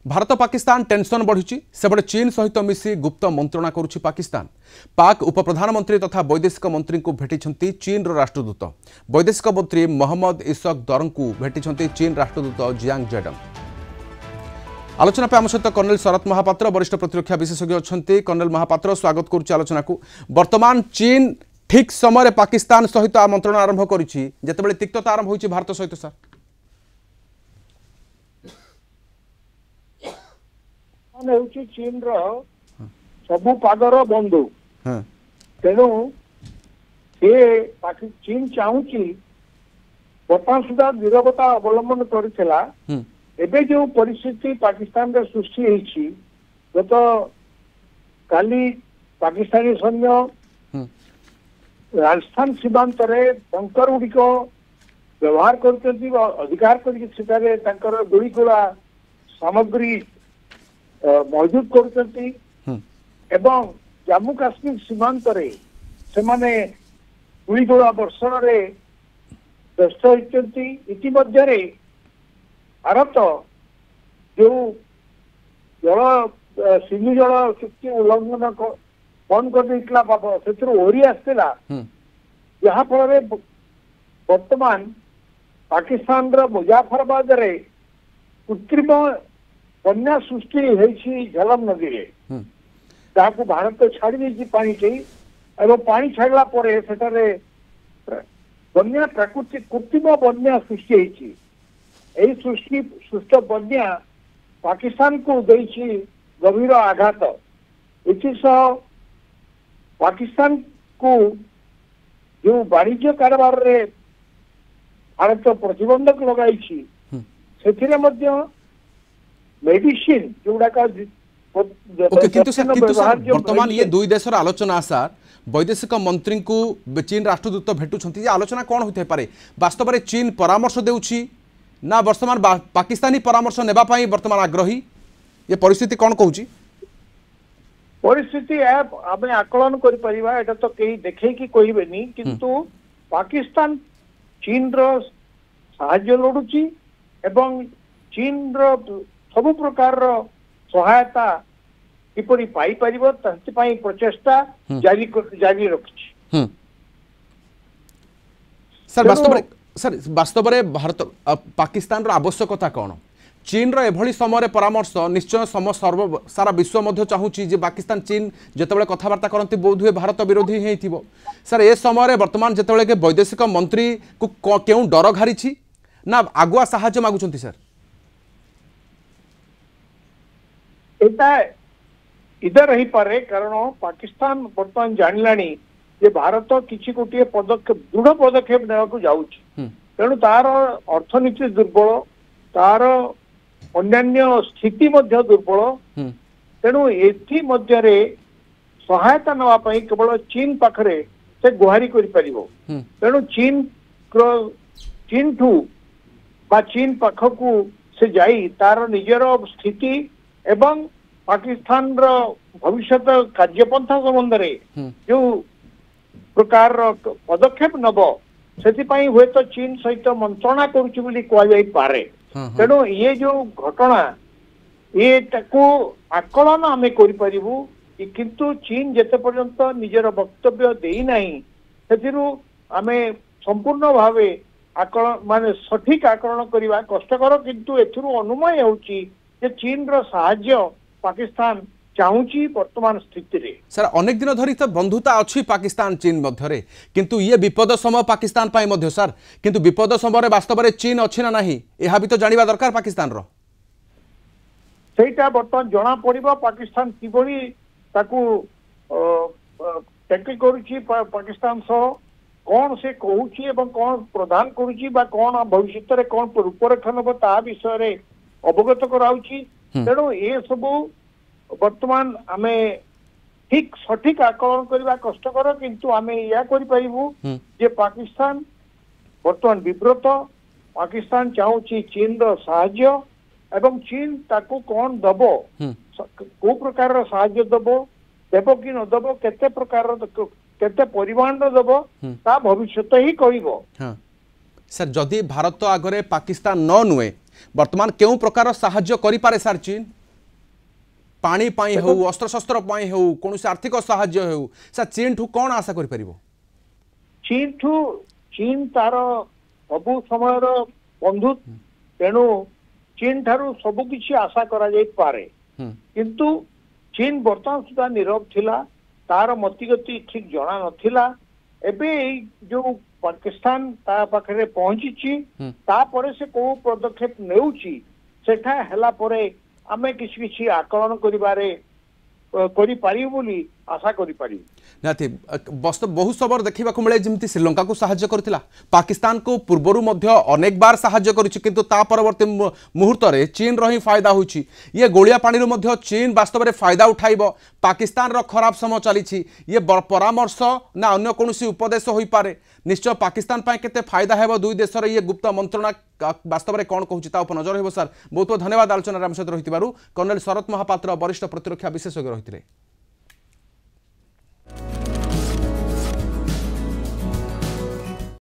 Bharat Pakistan tension बढ़ी सेबड़े चीन सहित मिसी गुप्त मंत्रणा करुछि पाकिस्तान। पाक उप प्रधानमंत्री तथा वैदेशिक मंत्री को भेटी चीन राष्ट्रदूत। वैदेशिक मंत्री मोहम्मद इशक दरन को भेटी चीन राष्ट्रदूत जियांग जेडंग। आलोचना पे आम सहित कर्नेल शरत महापात्र वरिष्ठ प्रतिरक्षा विशेषज्ञ अच्छा। कर्नेल महापात्र स्वागत करुच्ची आलोचना को। वर्तमान चीन ठीक समय पाकिस्तान सहित मंत्रणा आरंभ करुच्ची जेतेबेले तिक्तता आरंभ होइछि भारत सहित सर चीन सबु पागर बंधु तेणु चीन चाहूची बर्तमान सुधा नीरवता अवलंबन करथिला। एबे जो परिस्थिति पाकिस्तान रे सृष्टि होईछि गत काली पाकिस्तानी सैन्य राजस्थान सीमांत रे बंकर गुड़िक व्यवहार करछन्ती अधिकार कर गुड़ीगोला सामग्री मौजूद करछन्ती एवं जम्मू काश्मीर सीमांत रे सेमाने गुड़ीगोला वर्षण रे व्यस्त होइछन्ती। इतिमध्य रे भारत जो जल सिंधु जल चुक्ति उल्लंघन बंद कर देइतला से ओहरी आसला जहा फल वर्तमान पाकिस्तान मुजाफराबाद रे कृत्रिम बन्या सृष्टि होइछि झेलम नदी रे जहाँ भारत छाड़ी देछि पानी के एवं पानी छाड़ला परे सेटारे बन्या प्राकृतिक कृत्रिम बन्या सृष्टि होइछि। एही सृष्ट बन्या पाकिस्तान को देछि गंभीर आघात। एथिसह पाकिस्तान को जो वाणिज्य कारोबार रे भारत प्रतिबंधक लगाई मेडिसिन जोड़ा वर्तमान ये दुई देशर आलोचना सर वैदेशिक मंत्री को चीन राष्ट्रदूत भेटुछंती आलोचना कौन होते पारे वास्तव में चीन परामर्श देउछि ना वर्तमान पाकिस्तानी परामर्श नेबा पाई वर्तमान आग्रही ये परिस्थिति कौन कहूछि परिस्थिति आम आकलन कर तो कहीं देखे कि कहबेनी किंतु पाकिस्तान चीन रो साहाय्य लोड़ुची एवं चीन रो सबु प्रकार सहायता किपरि पाई परिबो तंति पई प्रचेष्टा जारी रखछि। सर वास्तव में भारत पाकिस्तान रो आवश्यकता कौन चीन रो एभली समय परामर्श निश्चय सर्व सारा विश्व मध्य चाहूची जे पाकिस्तान चीन जेतेबेले कथबार्ता करती बोध हुए भारत विरोधी ही थिबो। सर ए समय वर्तमान जेतेबेले के वैदेशिक मंत्री को क्यों डर घारी ना आगुआ साहाय्य मागुछंती सर एटा इधर रही पारे कारण पाकिस्तान वर्तमान जानिलानी जे भारत किछि गोटे पदक्षेप दृढ़ पदक्षेप नेवा को जाउछि तेणु तार अर्थनीति दुर्बल तार अन्यान्य स्थिति मध्य दुर्बल तेणु एथि मध्य रे सहायता नवा पई केवल चीन पाखरे से गुहारी करि परिबो। तेणु चीन ठू बा चीन पाखकू से जाई तार निजर स्थिति एवं पाकिस्तान रो भविष्य कार्यपंथा संबंध रे जो प्रकार पदक्षेप नब से हुए तो चीन सहित मंत्रणा करुछि बोली कह जाई पारे। तेणु ये जो घटना ये ताको आकलन आमे करि परिबु किंतु चीन जेते पर्यंत निजर वक्तव्य देई नाही सेतिरु आमे संपूर्ण भावे आकलन माने सठिक आकलन करिवा कष्टकर किंतु एथिरु अनुमान होउची जे चीन रो सहाय्य पाकिस्तान चाहूची वर्तमान स्थिति रे। सर अनेक दिन धरी तो बंधुता अच्छी पाकिस्तान चीन मध्य किंतु ये विपद समय पाकिस्तान पाई मध्य सर किंतु विपद समय वास्तव में चीन अच्छी ना नहीं यह भी तो जानिबा दरकार पाकिस्तान रो सेटा वर्तमान जना पड़िबो पाकिस्तान किबोली ताकू टैकल करूची पाकिस्तान सह कौन से कहूची एवं कौन प्रदान करूची बा कौन भविष्य रे कौन रूपरेखा नब ता विषय रे अवगत कराउची। तेणु ये सब वर्तमान आमे ठीक सठिक आकलन करवा कष्टकर किंतु आमे या करि पाइबु जे पाकिस्तान वर्तमान विब्रत पाकिस्तान चाहूची चीन रो सहाय्य एवं चीन ताकू कौन दबो को प्रकार रो सहाय्य दबो देबो कि न दबो केते प्रकार रो केते परिमाण रो दबो ता भविष्य ही कहबो। सर जदि भारत आगरे पाकिस्तान न नुए वर्तमान केउ प्रकार साहाय्य करि पारे सर चीन पानी पाई हो अस्त्र शस्त्र पाई हो कौन आर्थिक साहाय्य हो सर चीन ठू कौन आशा करि परिबो चीन तार सबु समय बंधु तेणु चीन ठारू सबु किछि आशा करा जाई पारे किंतु चीन वर्तमान सुधा नीरव थिला तार मतिगति ठीक जना नथिला एबे जो पाकिस्तान ता पाखरे पहुंची तापरे से को पदक्षेप नेउची सेठा हला परे आमे किछि किछि आकलन करिबारे करि पारि बोली आशा करि पारि नाथि बस्त बहु सबर देखा मिले जमी श्रीलंका को साहाय्य करथिला पाकिस्तान को पूर्वरु मध्य अनेक बार साहाय्य करिछि किंतु ता परवर्ती मुहूर्त रे चीन रो ही फायदा होछि ये गोलिया पानी रो मध्य चीन वास्तव में फायदा उठाइबो पाकिस्तान रो खराब समय चलीछि ये परामर्श ना अन्य कोनोसी उपदेश होई पारे निश्चय पाकिस्तान पाए केते फायदा हेबो दुई देश रे ये गुप्त मंत्रणा वास्तव में कौन कहूँ उपर नजर हो सर बहुत बहुत धन्यवाद आलोचना आम सहित रही कर्नल शरत महापात्र वरिष्ठ प्रतिरक्षा विशेषज्ञ रही।